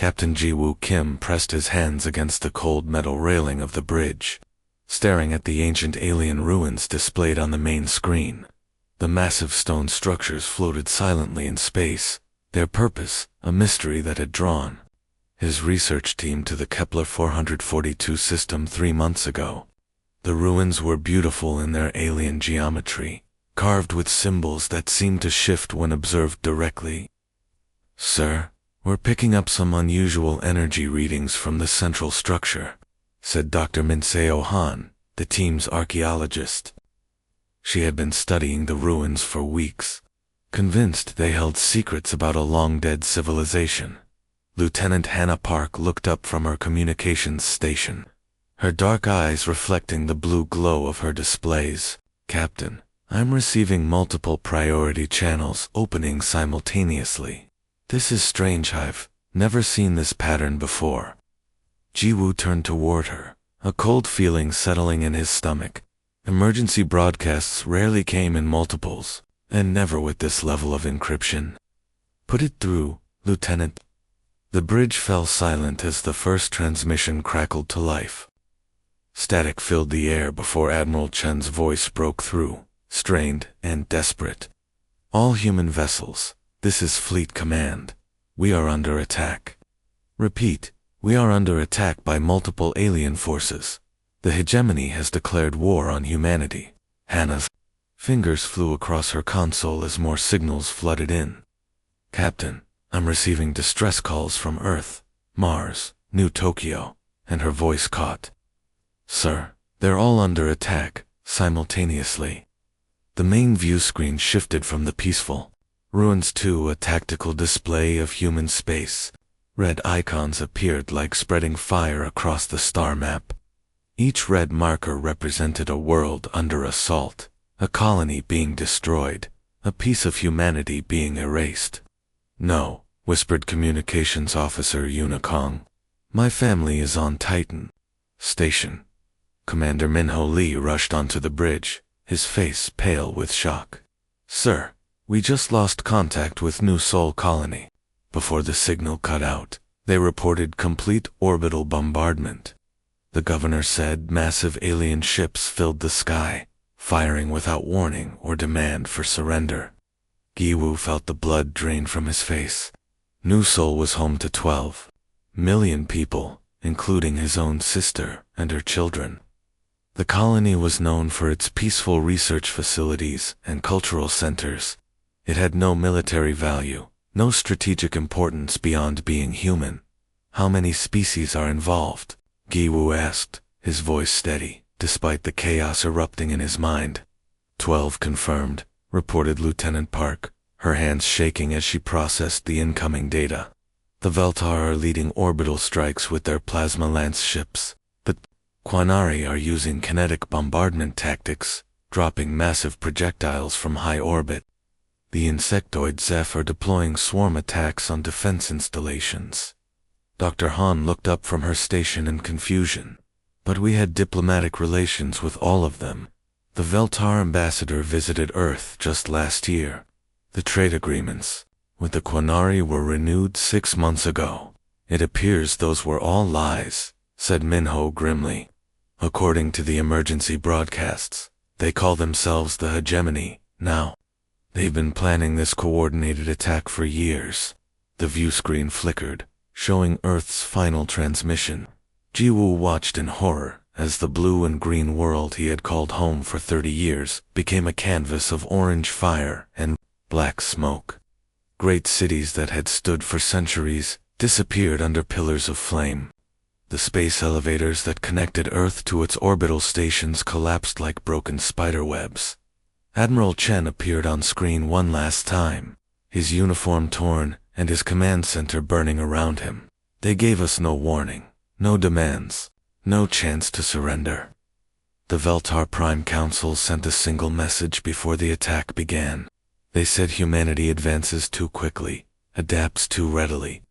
Captain Jiwoo Kim pressed his hands against the cold metal railing of the bridge, staring at the ancient alien ruins displayed on the main screen. The massive stone structures floated silently in space, their purpose a mystery that had drawn his research team to the Kepler 442 system 3 months ago. The ruins were beautiful in their alien geometry, carved with symbols that seemed to shift when observed directly. "Sir, we're picking up some unusual energy readings from the central structure," said Dr. Minseo Han, the team's archaeologist. She had been studying the ruins for weeks, convinced they held secrets about a long-dead civilization. Lieutenant Hannah Park looked up from her communications station, her dark eyes reflecting the blue glow of her displays. "Captain, I'm receiving multiple priority channels opening simultaneously. This is strange. I've never seen this pattern before." Jiwoo turned toward her, a cold feeling settling in his stomach. Emergency broadcasts rarely came in multiples, and never with this level of encryption. "Put it through, Lieutenant." The bridge fell silent as the first transmission crackled to life. Static filled the air before Admiral Chen's voice broke through, strained and desperate. "All human vessels, this is Fleet Command. We are under attack. Repeat, we are under attack by multiple alien forces. The hegemony has declared war on humanity." Hannah's fingers flew across her console as more signals flooded in. "Captain, I'm receiving distress calls from Earth, Mars, New Tokyo," and her voice caught. "Sir, they're all under attack, simultaneously." The main view screen shifted from the peaceful ruins to a tactical display of human space. Red icons appeared like spreading fire across the star map. Each red marker represented a world under assault, a colony being destroyed, a piece of humanity being erased. "No," whispered Communications Officer Unikong. "My family is on Titan Station." Commander Minho Lee rushed onto the bridge, his face pale with shock. "Sir, we just lost contact with New Sol Colony." Before the signal cut out, they reported complete orbital bombardment. The governor said massive alien ships filled the sky, firing without warning or demand for surrender. Giwoo felt the blood drain from his face. New Sol was home to 12 million people, including his own sister and her children. The colony was known for its peaceful research facilities and cultural centers. It had no military value, no strategic importance beyond being human. "How many species are involved?" Giwoo asked, his voice steady, despite the chaos erupting in his mind. 12 confirmed, reported Lieutenant Park, her hands shaking as she processed the incoming data. The Veltar are leading orbital strikes with their plasma lance ships. The Quanari are using kinetic bombardment tactics, dropping massive projectiles from high orbit. The insectoid Zeph are deploying swarm attacks on defense installations. Dr. Han looked up from her station in confusion. "But we had diplomatic relations with all of them. The Veltar ambassador visited Earth just last year. The trade agreements with the Quanari were renewed 6 months ago." "It appears those were all lies," said Minho grimly. "According to the emergency broadcasts, they call themselves the hegemony now. They've been planning this coordinated attack for years." The view screen flickered, showing Earth's final transmission. Jiwoo watched in horror as the blue and green world he had called home for 30 years became a canvas of orange fire and black smoke. Great cities that had stood for centuries disappeared under pillars of flame. The space elevators that connected Earth to its orbital stations collapsed like broken spiderwebs. Admiral Chen appeared on screen one last time, his uniform torn and his command center burning around him. "They gave us no warning, no demands, no chance to surrender." The Veltar Prime Council sent a single message before the attack began. They said humanity advances too quickly, adapts too readily.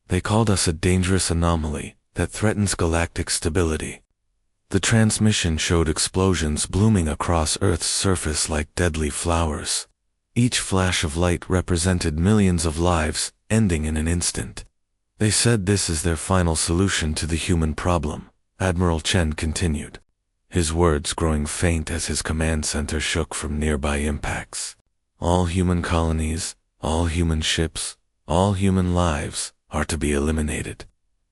They called us a dangerous anomaly that threatens galactic stability. The transmission showed explosions blooming across Earth's surface like deadly flowers. Each flash of light represented millions of lives, ending in an instant. They said this is their final solution to the human problem, Admiral Chen continued, his words growing faint as his command center shook from nearby impacts. All human colonies, all human ships, all human lives are to be eliminated.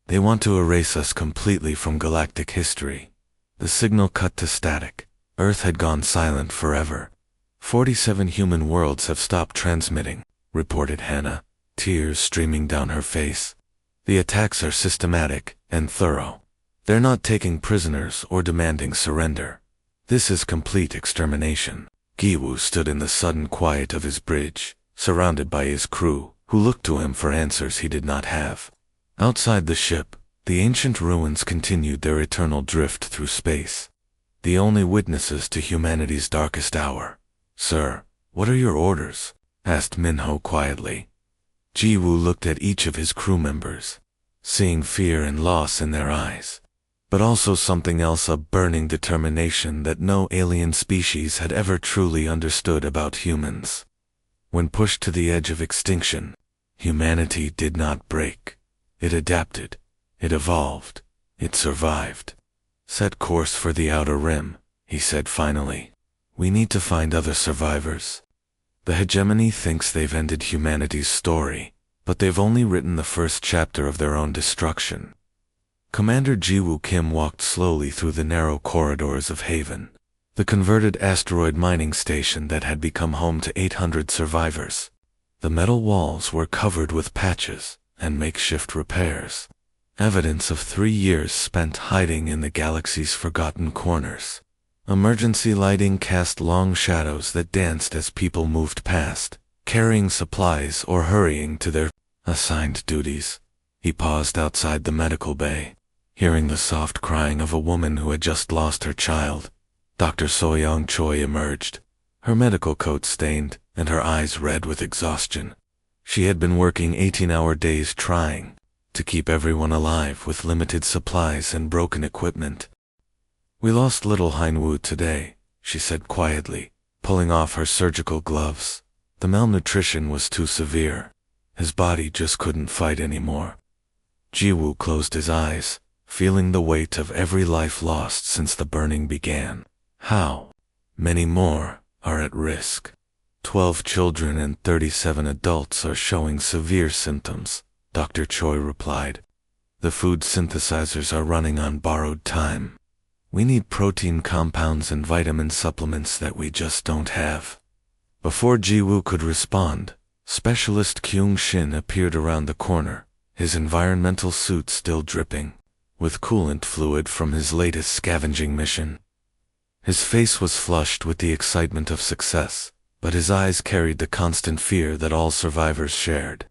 They want to erase us completely from galactic history. The signal cut to static. Earth had gone silent forever. 47 human worlds have stopped transmitting, reported Hannah, tears streaming down her face. The attacks are systematic and thorough. They're not taking prisoners or demanding surrender. This is complete extermination. Giwu stood in the sudden quiet of his bridge, surrounded by his crew, who looked to him for answers he did not have. Outside the ship, the ancient ruins continued their eternal drift through space, the only witnesses to humanity's darkest hour. "Sir, what are your orders?" asked Minho quietly. Jiwoo looked at each of his crew members, seeing fear and loss in their eyes, but also something else, a burning determination that no alien species had ever truly understood about humans. When pushed to the edge of extinction, humanity did not break. It adapted, it evolved, it survived. "Set course for the Outer Rim," he said finally. "We need to find other survivors. The hegemony thinks they've ended humanity's story, but they've only written the first chapter of their own destruction." Commander Jiwoo Kim walked slowly through the narrow corridors of Haven, the converted asteroid mining station that had become home to 800 survivors. The metal walls were covered with patches and makeshift repairs, evidence of 3 years spent hiding in the galaxy's forgotten corners. Emergency lighting cast long shadows that danced as people moved past, carrying supplies or hurrying to their assigned duties. He paused outside the medical bay, hearing the soft crying of a woman who had just lost her child. Dr. Soyoung Choi emerged, her medical coat stained and her eyes red with exhaustion. She had been working 18-hour days trying to keep everyone alive with limited supplies and broken equipment. "We lost little Heinwu today," she said quietly, pulling off her surgical gloves. The malnutrition was too severe. His body just couldn't fight anymore. Jiwoo closed his eyes, feeling the weight of every life lost since the burning began. How many more are at risk? 12 children and 37 adults are showing severe symptoms, Dr. Choi replied. "The food synthesizers are running on borrowed time. We need protein compounds and vitamin supplements that we just don't have." Before Jiwoo could respond, Specialist Kyung Shin appeared around the corner, his environmental suit still dripping with coolant fluid from his latest scavenging mission. His face was flushed with the excitement of success, but his eyes carried the constant fear that all survivors shared.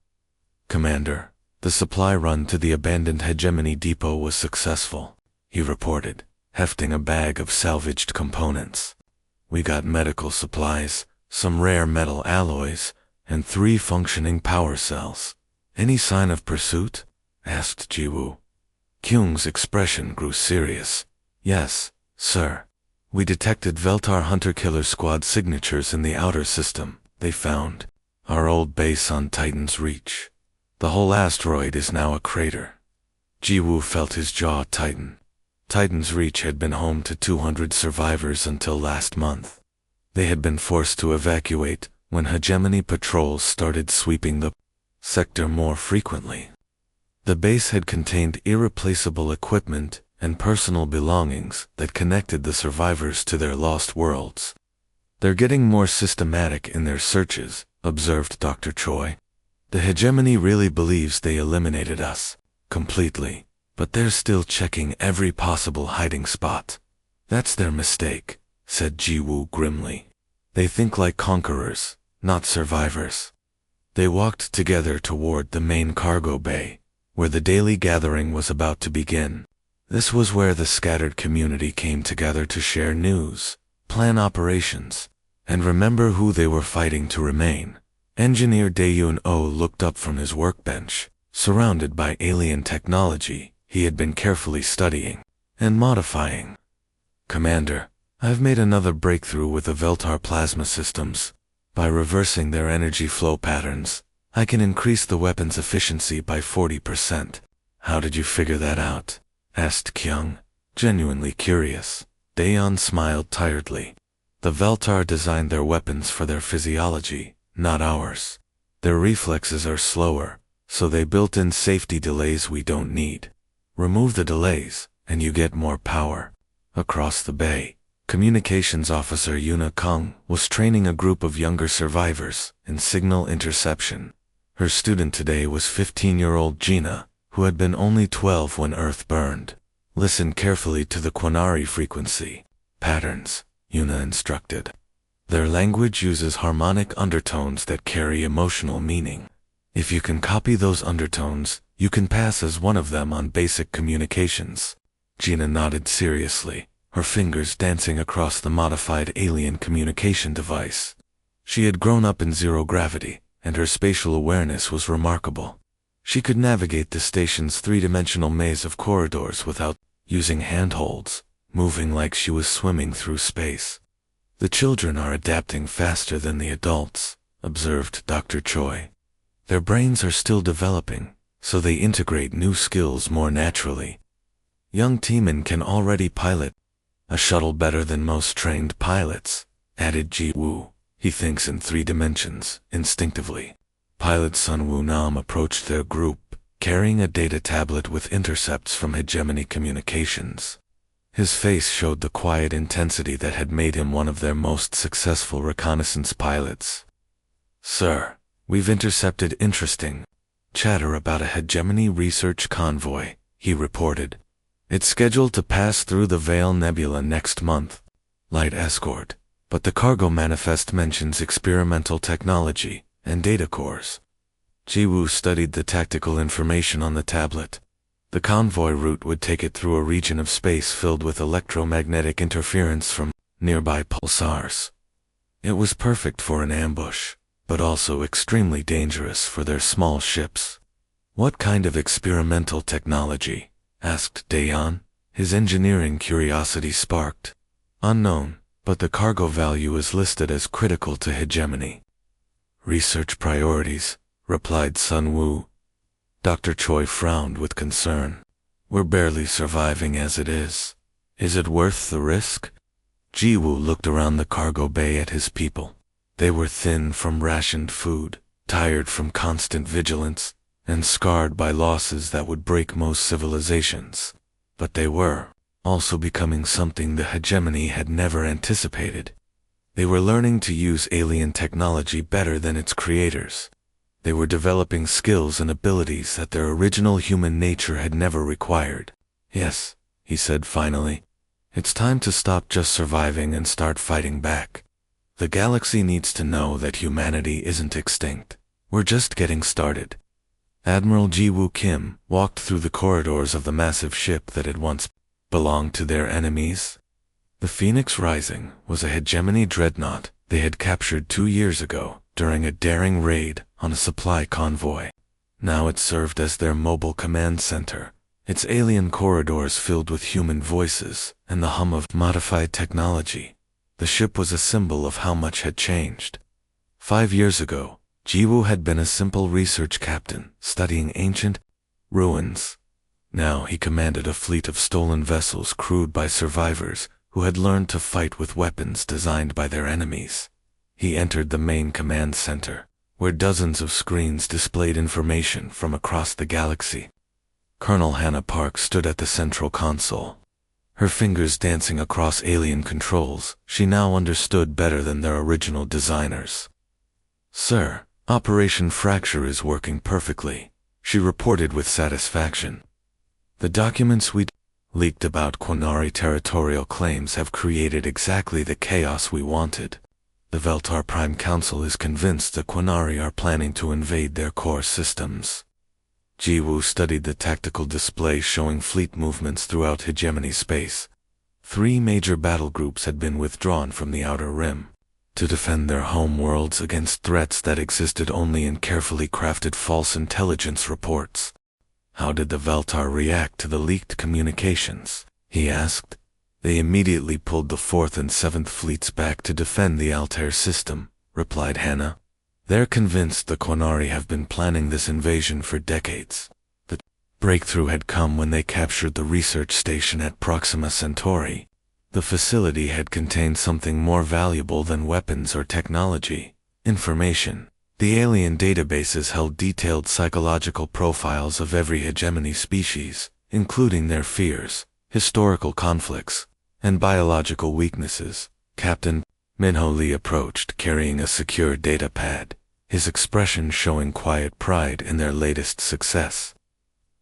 "Commander, the supply run to the abandoned hegemony depot was successful," he reported, hefting a bag of salvaged components. "We got medical supplies, some rare metal alloys, and 3 functioning power cells." "Any sign of pursuit?" asked Jiwoo. Kyung's expression grew serious. "Yes, sir. We detected Veltar Hunter-Killer Squad signatures in the outer system. They found our old base on Titan's Reach. The whole asteroid is now a crater." Jiwoo felt his jaw tighten. Titan's Reach had been home to 200 survivors until last month. They had been forced to evacuate when hegemony patrols started sweeping the sector more frequently. The base had contained irreplaceable equipment and personal belongings that connected the survivors to their lost worlds. "They're getting more systematic in their searches," observed Dr. Choi. "The hegemony really believes they eliminated us completely, but they're still checking every possible hiding spot." "That's their mistake," said Jiwoo grimly. "They think like conquerors, not survivors." They walked together toward the main cargo bay, where the daily gathering was about to begin. This was where the scattered community came together to share news, plan operations, and remember who they were fighting to remain. Engineer Dae-Yoon-oh looked up from his workbench, surrounded by alien technology he had been carefully studying and modifying. "Commander, I've made another breakthrough with the Veltar plasma systems. By reversing their energy flow patterns, I can increase the weapon's efficiency by 40%. How did you figure that out? Asked Kyung, genuinely curious. Daeon smiled tiredly. The Veltar designed their weapons for their physiology, not ours. Their reflexes are slower, so they built in safety delays we don't need. Remove the delays, and you get more power. Across the bay, Communications Officer Yuna Kung was training a group of younger survivors in signal interception. Her student today was 15-year-old Gina, who had been only 12 when Earth burned. Listen carefully to the quinary frequency patterns, Yuna instructed. Their language uses harmonic undertones that carry emotional meaning. If you can copy those undertones, you can pass as one of them on basic communications. Gina nodded seriously, her fingers dancing across the modified alien communication device. She had grown up in zero gravity, and her spatial awareness was remarkable. She could navigate the station's three-dimensional maze of corridors without using handholds, moving like she was swimming through space. The children are adapting faster than the adults, observed Dr. Choi. Their brains are still developing, so they integrate new skills more naturally. Young Teeman can already pilot a shuttle better than most trained pilots, added Ji Woo. He thinks in 3 dimensions, instinctively. Pilot Sun Woo Nam approached their group, carrying a data tablet with intercepts from Hegemony Communications. His face showed the quiet intensity that had made him one of their most successful reconnaissance pilots. Sir, we've intercepted interesting chatter about a Hegemony research convoy, he reported. It's scheduled to pass through the Veil Nebula next month. Light escort, but the cargo manifest mentions experimental technology and data cores. Ji-woo studied the tactical information on the tablet. The convoy route would take it through a region of space filled with electromagnetic interference from nearby pulsars. It was perfect for an ambush, but also extremely dangerous for their small ships. What kind of experimental technology? Asked Daeon. His engineering curiosity sparked. Unknown, but the cargo value is listed as critical to hegemony. Research priorities, replied Sun Woo. Dr. Choi frowned with concern. We're barely surviving as it is. Is it worth the risk? Ji-woo looked around the cargo bay at his people. They were thin from rationed food, tired from constant vigilance, and scarred by losses that would break most civilizations. But they were also becoming something the hegemony had never anticipated. They were learning to use alien technology better than its creators. They were developing skills and abilities that their original human nature had never required. Yes, he said finally. It's time to stop just surviving and start fighting back. The galaxy needs to know that humanity isn't extinct. We're just getting started. Admiral Ji-woo Kim walked through the corridors of the massive ship that had once belonged to their enemies. The Phoenix Rising was a hegemony dreadnought they had captured 2 years ago during a daring raid on a supply convoy. Now it served as their mobile command center, its alien corridors filled with human voices and the hum of modified technology. The ship was a symbol of how much had changed. 5 years ago, Ji-woo had been a simple research captain studying ancient ruins. Now he commanded a fleet of stolen vessels crewed by survivors who had learned to fight with weapons designed by their enemies. He entered the main command center, where dozens of screens displayed information from across the galaxy. Colonel Hannah Park stood at the central console. Her fingers dancing across alien controls, she now understood better than their original designers. Sir, Operation Fracture is working perfectly, she reported with satisfaction. The documents we leaked about Quinari territorial claims have created exactly the chaos we wanted. The Veltar Prime Council is convinced the Quinari are planning to invade their core systems. Ji-woo studied the tactical display showing fleet movements throughout hegemony space. 3 major battle groups had been withdrawn from the Outer Rim to defend their home worlds against threats that existed only in carefully crafted false intelligence reports. How did the Veltar react to the leaked communications? He asked. They immediately pulled the 4th and 7th fleets back to defend the Altair system, replied Hannah. They're convinced the Quanari have been planning this invasion for decades. The breakthrough had come when they captured the research station at Proxima Centauri. The facility had contained something more valuable than weapons or technology: information. The alien databases held detailed psychological profiles of every hegemony species, including their fears, historical conflicts, and biological weaknesses. Captain Minho Lee approached, carrying a secure data pad, his expression showing quiet pride in their latest success.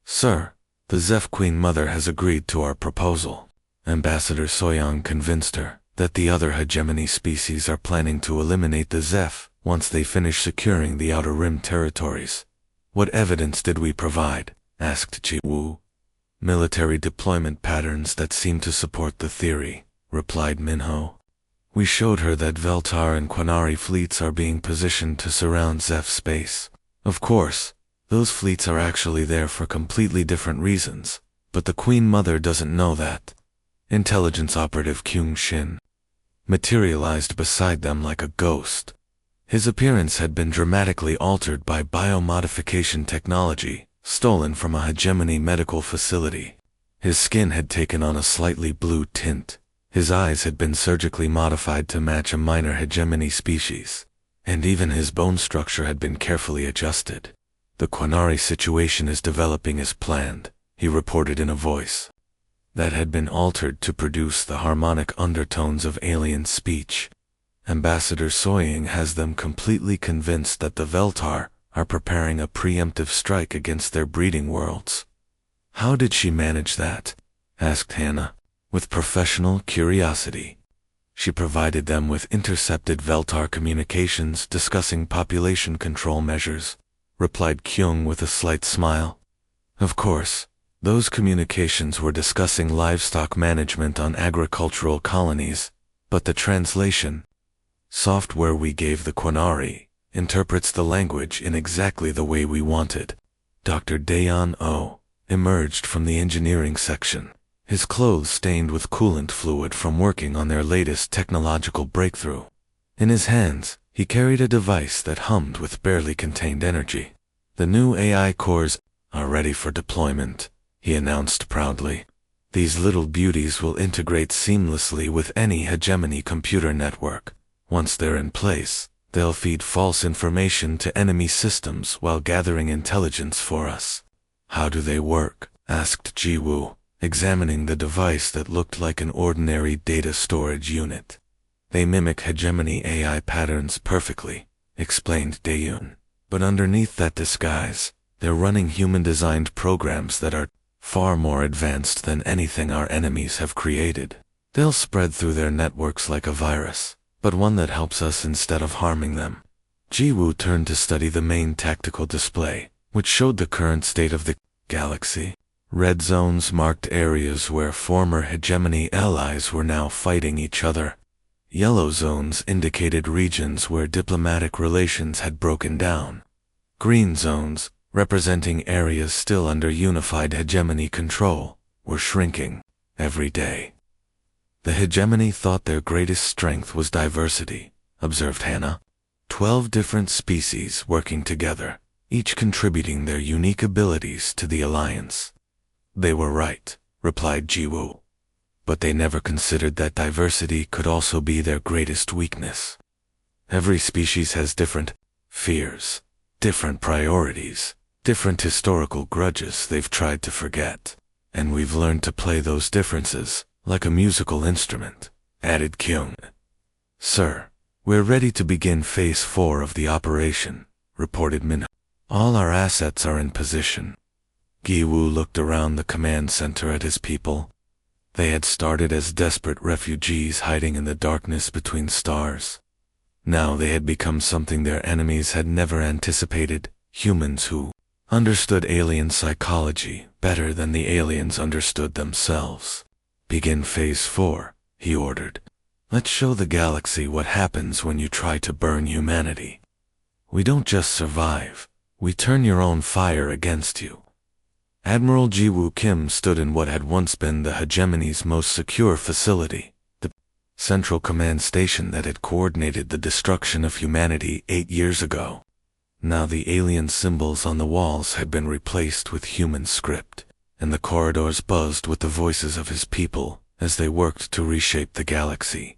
"Sir, the Zeph Queen Mother has agreed to our proposal." Ambassador Soyoung convinced her that the other hegemony species are planning to eliminate the Zeph once they finish securing the Outer Rim territories. "What evidence did we provide?" asked Ji-woo. "Military deployment patterns that seem to support the theory," replied Minho. "We showed her that Veltar and Quanari fleets are being positioned to surround Zeph space. Of course, those fleets are actually there for completely different reasons, but the Queen Mother doesn't know that." Intelligence operative Kyung Shin materialized beside them like a ghost. His appearance had been dramatically altered by biomodification technology stolen from a hegemony medical facility. His skin had taken on a slightly blue tint. His eyes had been surgically modified to match a minor hegemony species, and even his bone structure had been carefully adjusted. "The Quanari situation is developing as planned," he reported in a voice that had been altered to produce the harmonic undertones of alien speech. "Ambassador Soyoung has them completely convinced that the Veltar are preparing a preemptive strike against their breeding worlds." "How did she manage that?" asked Hannah, with professional curiosity. "She provided them with intercepted Veltar communications discussing population control measures," replied Kyung with a slight smile. "Of course, those communications were discussing livestock management on agricultural colonies, but the translation software we gave the Quanari interprets the language in exactly the way we wanted." Dr. Daeon Oh emerged from the engineering section, his clothes stained with coolant fluid from working on their latest technological breakthrough. In his hands, he carried a device that hummed with barely contained energy. "The new AI cores are ready for deployment," he announced proudly. "These little beauties will integrate seamlessly with any hegemony computer network. Once they're in place, they'll feed false information to enemy systems while gathering intelligence for us." "How do they work?" asked Ji-woo, examining the device that looked like an ordinary data storage unit. "They mimic hegemony AI patterns perfectly," explained Daeun. "But underneath that disguise, they're running human-designed programs that are far more advanced than anything our enemies have created. They'll spread through their networks like a virus, but one that helps us instead of harming them." Ji-woo turned to study the main tactical display, which showed the current state of the galaxy. Red zones marked areas where former hegemony allies were now fighting each other. Yellow zones indicated regions where diplomatic relations had broken down. Green zones, representing areas still under unified hegemony control, were shrinking every day. "The hegemony thought their greatest strength was diversity," observed Hannah. 12 different species working together, each contributing their unique abilities to the alliance. "They were right," replied Ji-woo. "But they never considered that diversity could also be their greatest weakness. Every species has different fears, different priorities, different historical grudges they've tried to forget, and we've learned to play those differences like a musical instrument," added Kyung. "Sir, we're ready to begin Phase 4 of the operation," reported Min. "All our assets are in position." Gi-woo looked around the command center at his people. They had started as desperate refugees hiding in the darkness between stars. Now they had become something their enemies had never anticipated: humans who understood alien psychology better than the aliens understood themselves. "Begin Phase 4, he ordered. "Let's show the galaxy what happens when you try to burn humanity. We don't just survive, we turn your own fire against you." Admiral Ji-woo Kim stood in what had once been the hegemony's most secure facility, the Central Command Station that had coordinated the destruction of humanity 8 years ago. Now the alien symbols on the walls had been replaced with human script, and the corridors buzzed with the voices of his people as they worked to reshape the galaxy.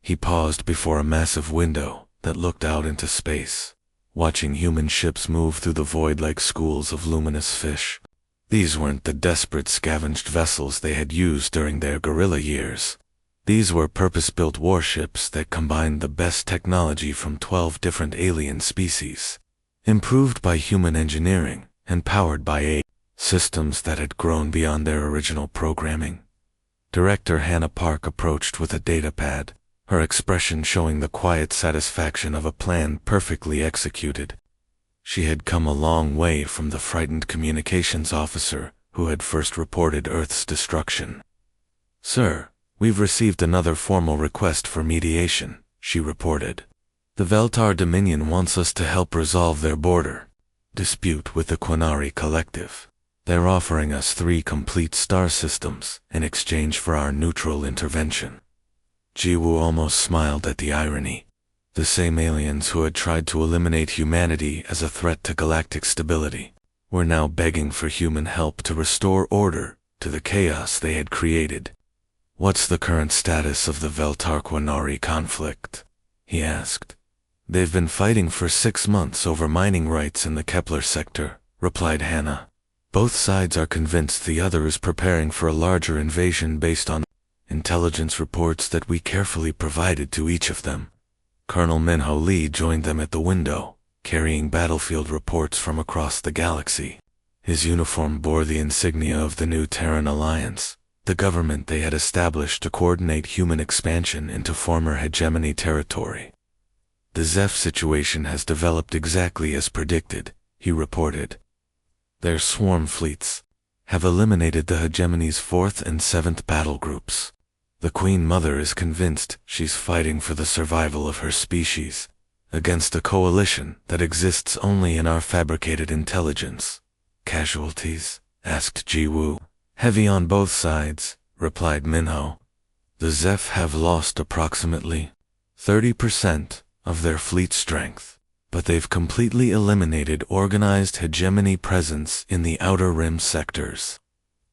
He paused before a massive window that looked out into space, watching human ships move through the void like schools of luminous fish. These weren't the desperate scavenged vessels they had used during their guerrilla years. These were purpose-built warships that combined the best technology from 12 different alien species, improved by human engineering and powered by AI systems that had grown beyond their original programming. Director Hannah Park approached with a datapad, her expression showing the quiet satisfaction of a plan perfectly executed. She had come a long way from the frightened communications officer who had first reported Earth's destruction. "Sir, we've received another formal request for mediation," she reported. "The Veltar Dominion wants us to help resolve their border dispute with the Quinari Collective. They're offering us 3 complete star systems in exchange for our neutral intervention." Jiwoo almost smiled at the irony. The same aliens who had tried to eliminate humanity as a threat to galactic stability were now begging for human help to restore order to the chaos they had created. "What's the current status of the Veltar-Quinari conflict?" he asked. "They've been fighting for 6 months over mining rights in the Kepler sector," replied Hannah. "Both sides are convinced the other is preparing for a larger invasion based on intelligence reports that we carefully provided to each of them." Colonel Minho Lee joined them at the window, carrying battlefield reports from across the galaxy. His uniform bore the insignia of the new Terran Alliance, the government they had established to coordinate human expansion into former hegemony territory. "The Zeph situation has developed exactly as predicted," he reported. "Their swarm fleets have eliminated the hegemony's 4th and 7th battle groups. The Queen Mother is convinced she's fighting for the survival of her species against a coalition that exists only in our fabricated intelligence." "Casualties?" asked Jiwoo. "Heavy on both sides," replied Minho. "The Zeph have lost approximately 30% of their fleet strength, but they've completely eliminated organized hegemony presence in the Outer Rim sectors.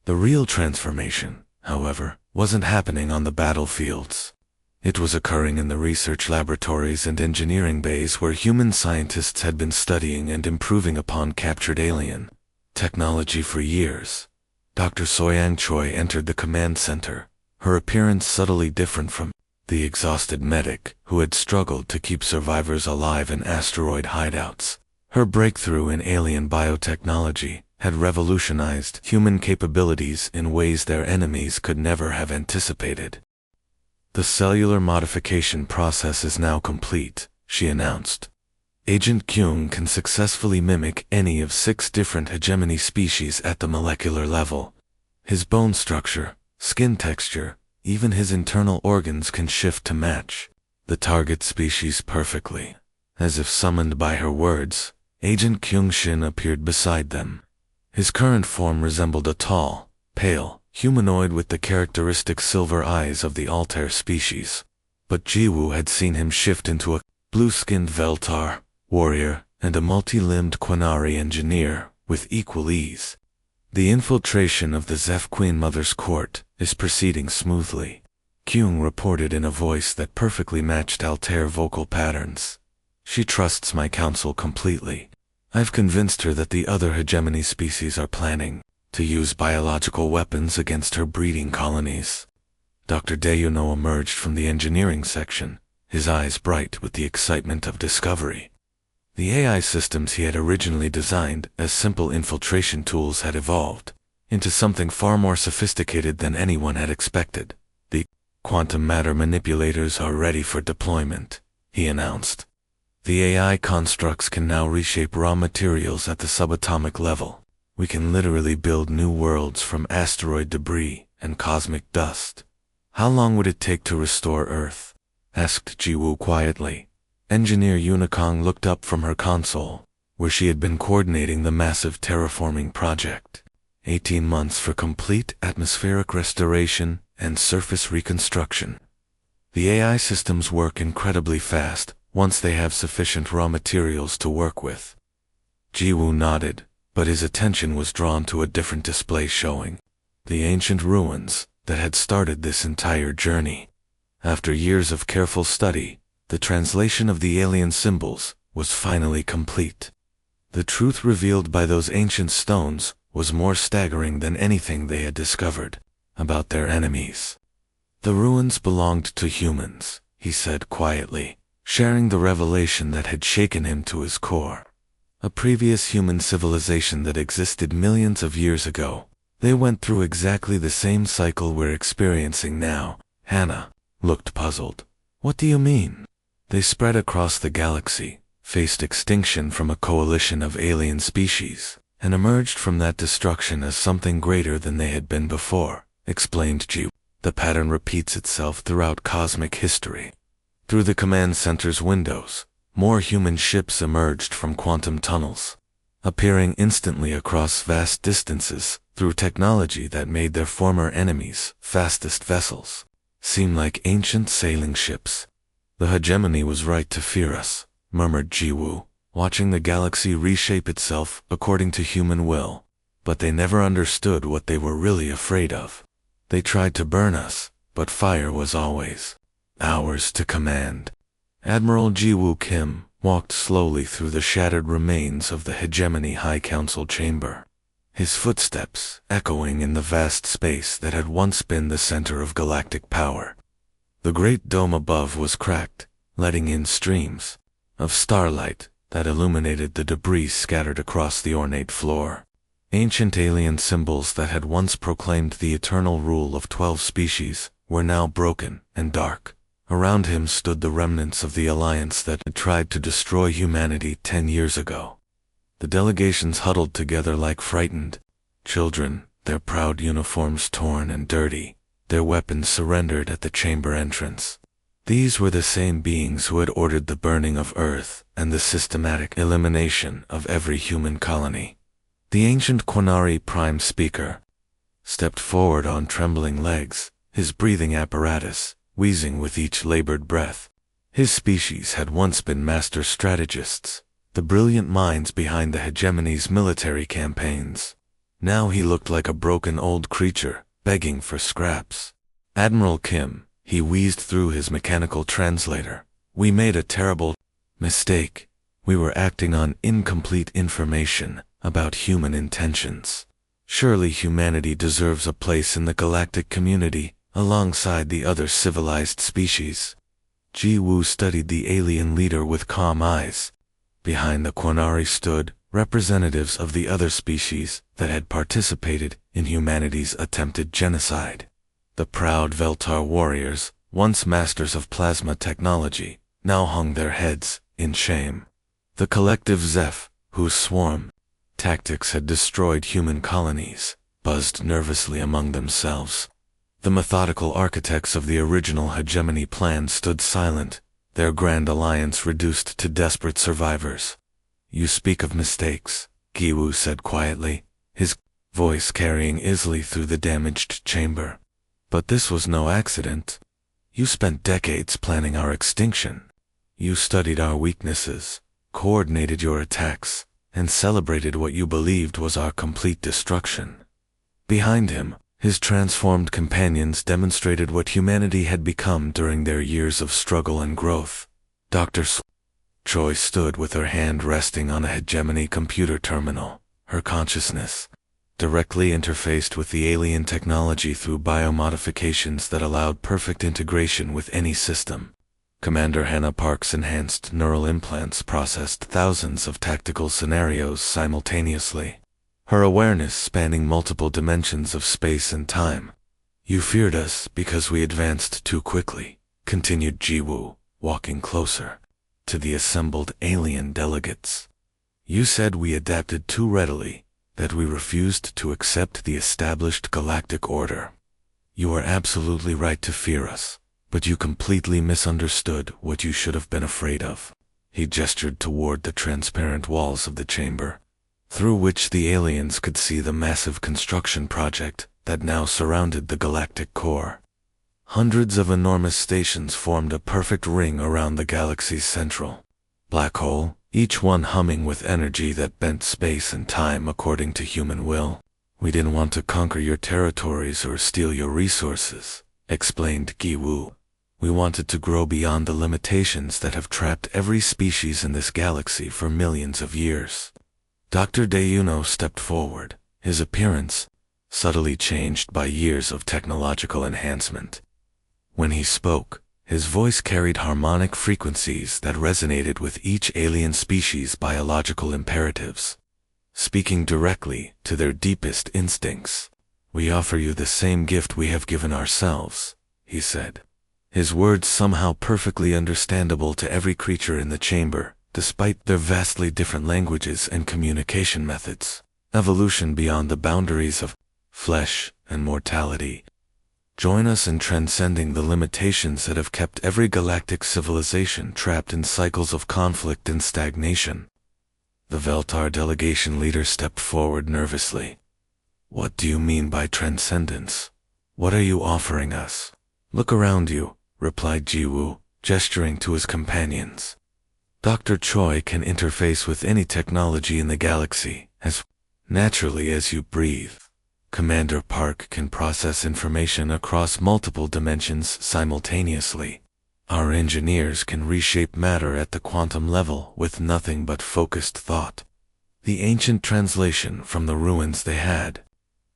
The real transformation, however, wasn't happening on the battlefields. It was occurring in the research laboratories and engineering bays where human scientists had been studying and improving upon captured alien technology for years." Dr. Soyang Choi entered the command center, her appearance subtly different from the exhausted medic who had struggled to keep survivors alive in asteroid hideouts. Her breakthrough in alien biotechnology had revolutionized human capabilities in ways their enemies could never have anticipated. "The cellular modification process is now complete," she announced. "Agent Kyung can successfully mimic any of 6 different hegemony species at the molecular level. His bone structure, skin texture, even his internal organs can shift to match the target species perfectly." As if summoned by her words, Agent Kyung-shin appeared beside them. His current form resembled a tall, pale, humanoid with the characteristic silver eyes of the Altair species. But Jiwoo had seen him shift into a blue-skinned Veltar warrior and a multi-limbed Quinari engineer with equal ease. "The infiltration of the Zeph Queen Mother's court is proceeding smoothly," Kyung reported in a voice that perfectly matched Altair vocal patterns. "She trusts my counsel completely. I've convinced her that the other hegemony species are planning to use biological weapons against her breeding colonies." Dr. Dayuno emerged from the engineering section, his eyes bright with the excitement of discovery. The AI systems he had originally designed as simple infiltration tools had evolved into something far more sophisticated than anyone had expected. "The quantum matter manipulators are ready for deployment," he announced. "The AI constructs can now reshape raw materials at the subatomic level. We can literally build new worlds from asteroid debris and cosmic dust." "How long would it take to restore Earth?" asked Jiwoo quietly. Engineer Unikong looked up from her console, where she had been coordinating the massive terraforming project. 18 months for complete atmospheric restoration and surface reconstruction. The AI systems work incredibly fast once they have sufficient raw materials to work with. Jiwoo nodded, but his attention was drawn to a different display showing the ancient ruins that had started this entire journey. After years of careful study, the translation of the alien symbols was finally complete. The truth revealed by those ancient stones was more staggering than anything they had discovered about their enemies. The ruins belonged to humans, he said quietly, sharing the revelation that had shaken him to his core. A previous human civilization that existed millions of years ago. They went through exactly the same cycle we're experiencing now. Hannah looked puzzled. What do you mean? They spread across the galaxy, faced extinction from a coalition of alien species, and emerged from that destruction as something greater than they had been before, explained Ji. The pattern repeats itself throughout cosmic history. Through the command center's windows, more human ships emerged from quantum tunnels, appearing instantly across vast distances through technology that made their former enemies' fastest vessels seem like ancient sailing ships. The hegemony was right to fear us, murmured Jiwoo, watching the galaxy reshape itself according to human will. But they never understood what they were really afraid of. They tried to burn us, but fire was always ours to command. Admiral Jiwoo Kim walked slowly through the shattered remains of the Hegemony High Council chamber, his footsteps echoing in the vast space that had once been the center of galactic power. The great dome above was cracked, letting in streams of starlight that illuminated the debris scattered across the ornate floor. Ancient alien symbols that had once proclaimed the eternal rule of 12 species were now broken and dark. Around him stood the remnants of the alliance that had tried to destroy humanity 10 years ago. The delegations huddled together like frightened children, their proud uniforms torn and dirty, their weapons surrendered at the chamber entrance. These were the same beings who had ordered the burning of Earth and the systematic elimination of every human colony. The ancient Quinari Prime Speaker stepped forward on trembling legs, his breathing apparatus wheezing with each labored breath. His species had once been master strategists, the brilliant minds behind the hegemony's military campaigns. Now he looked like a broken old creature, begging for scraps. Admiral Kim, he wheezed through his mechanical translator. We made a terrible mistake. We were acting on incomplete information about human intentions. Surely humanity deserves a place in the galactic community, alongside the other civilized species. Jiwoo studied the alien leader with calm eyes. Behind the Quinari stood representatives of the other species that had participated in humanity's attempted genocide. The proud Veltar warriors, once masters of plasma technology, now hung their heads in shame. The collective Zeph, whose swarm tactics had destroyed human colonies, buzzed nervously among themselves. The methodical architects of the original hegemony plan stood silent, their grand alliance reduced to desperate survivors. You speak of mistakes, Jiwoo said quietly, his voice carrying easily through the damaged chamber. But this was no accident. You spent decades planning our extinction. You studied our weaknesses, coordinated your attacks, and celebrated what you believed was our complete destruction. Behind him, his transformed companions demonstrated what humanity had become during their years of struggle and growth. Dr. Choi stood with her hand resting on a hegemony computer terminal, her consciousness directly interfaced with the alien technology through biomodifications that allowed perfect integration with any system. Commander Hannah Park's enhanced neural implants processed thousands of tactical scenarios simultaneously, her awareness spanning multiple dimensions of space and time. You feared us because we advanced too quickly, continued Jiwoo, walking closer to the assembled alien delegates. You said we adapted too readily, that we refused to accept the established galactic order. You are absolutely right to fear us, but you completely misunderstood what you should have been afraid of. He gestured toward the transparent walls of the chamber, through which the aliens could see the massive construction project that now surrounded the galactic core. Hundreds of enormous stations formed a perfect ring around the galaxy's central black hole, each one humming with energy that bent space and time according to human will. "We didn't want to conquer your territories or steal your resources," explained Giwu. "We wanted to grow beyond the limitations that have trapped every species in this galaxy for millions of years." Dr. Deuno stepped forward, his appearance subtly changed by years of technological enhancement. When he spoke, his voice carried harmonic frequencies that resonated with each alien species' biological imperatives, speaking directly to their deepest instincts. "We offer you the same gift we have given ourselves," he said. His words somehow perfectly understandable to every creature in the chamber, despite their vastly different languages and communication methods. Evolution beyond the boundaries of flesh and mortality. Join us in transcending the limitations that have kept every galactic civilization trapped in cycles of conflict and stagnation. The Veltar delegation leader stepped forward nervously. "What do you mean by transcendence? What are you offering us?" "Look around you," replied Jiwoo, gesturing to his companions. "Dr. Choi can interface with any technology in the galaxy as naturally as you breathe. Commander Park can process information across multiple dimensions simultaneously. Our engineers can reshape matter at the quantum level with nothing but focused thought." The ancient translation from the ruins they had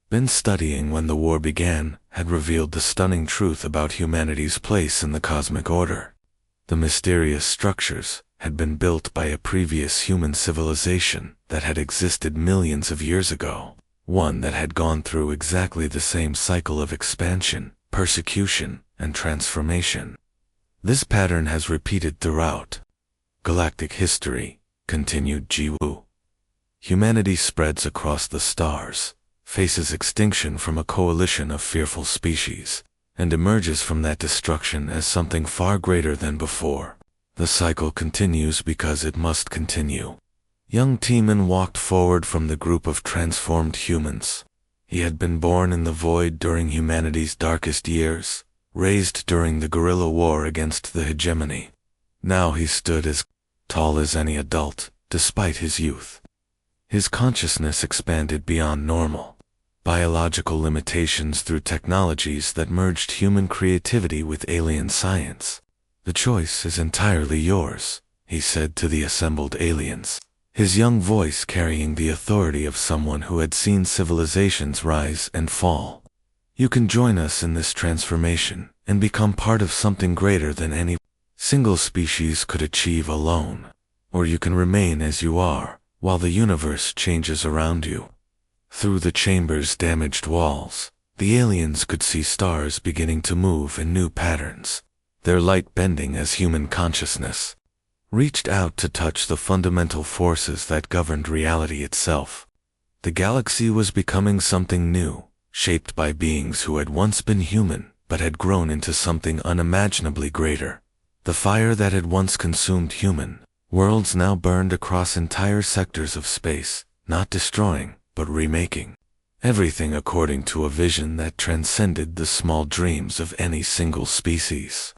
been studying when the war began had revealed the stunning truth about humanity's place in the cosmic order. The mysterious structures had been built by a previous human civilization that had existed millions of years ago, one that had gone through exactly the same cycle of expansion, persecution, and transformation. This pattern has repeated throughout galactic history, continued Jiwoo. Humanity spreads across the stars, faces extinction from a coalition of fearful species, and emerges from that destruction as something far greater than before. The cycle continues because it must continue. Young Teeman walked forward from the group of transformed humans. He had been born in the void during humanity's darkest years, raised during the guerrilla war against the hegemony. Now he stood as tall as any adult, despite his youth. His consciousness expanded beyond normal biological limitations through technologies that merged human creativity with alien science. "The choice is entirely yours," he said to the assembled aliens, his young voice carrying the authority of someone who had seen civilizations rise and fall. "You can join us in this transformation and become part of something greater than any single species could achieve alone. Or you can remain as you are, while the universe changes around you." Through the chamber's damaged walls, the aliens could see stars beginning to move in new patterns, their light bending as human consciousness reached out to touch the fundamental forces that governed reality itself. The galaxy was becoming something new, shaped by beings who had once been human but had grown into something unimaginably greater. The fire that had once consumed human worlds now burned across entire sectors of space, not destroying, but remaking everything according to a vision that transcended the small dreams of any single species.